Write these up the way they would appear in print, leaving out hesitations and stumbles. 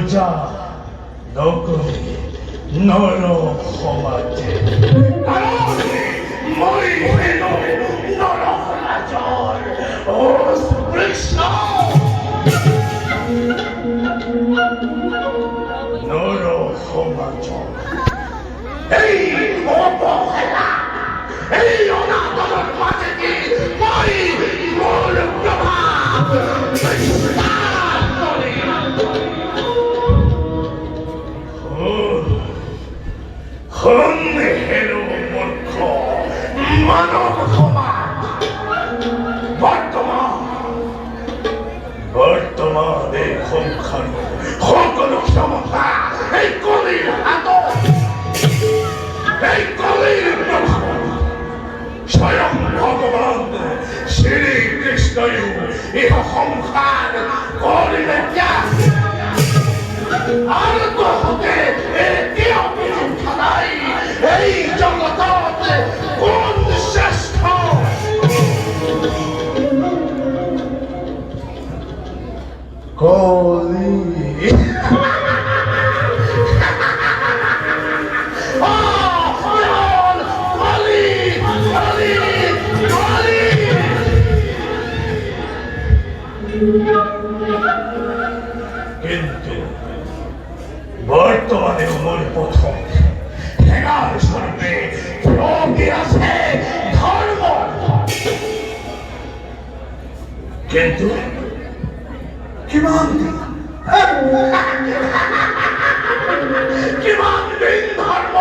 পূজা নকৰি নৰ সমাজে মই হেনো নৰ সমাজৰ বৃক্ষ নৰ সমাজৰ এই অৱহেলা এই অনাদৰৰ মাজেদি মই মোৰ প্ৰভাৱ হেরো মূর্খ মানব সমাজ বর্তমানে সংখ্যানো সকলো ক্ষমতা এই কলির হাত এই কলির প্রভাব স্বয়ং ভগবান শ্রীকৃষ্ণই ইহ সংসার করিলে ত্যাগ আর তো হতে এটিও বিচক্ষণ নাই এই জগতত কোন শ্রেষ্ঠ কলি কিন্তু বর্তমানে মোর প্রথম ঠেকার স্বরূপে আছে ধর্ম কিন্তু কিমান দিন ধর্ম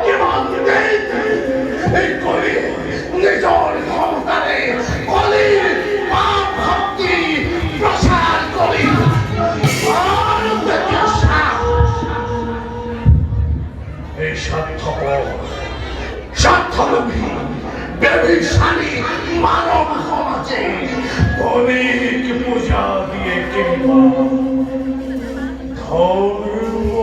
কিমান দিন এই কলি নিজর ক্ষমতারে কলির পাপ ভক্তি প্রসার করি এই স্বার্থলোভী ব্যভিচারী মানব সমাজে অনেক পূজা দিয়ে কিংবা ধর্ম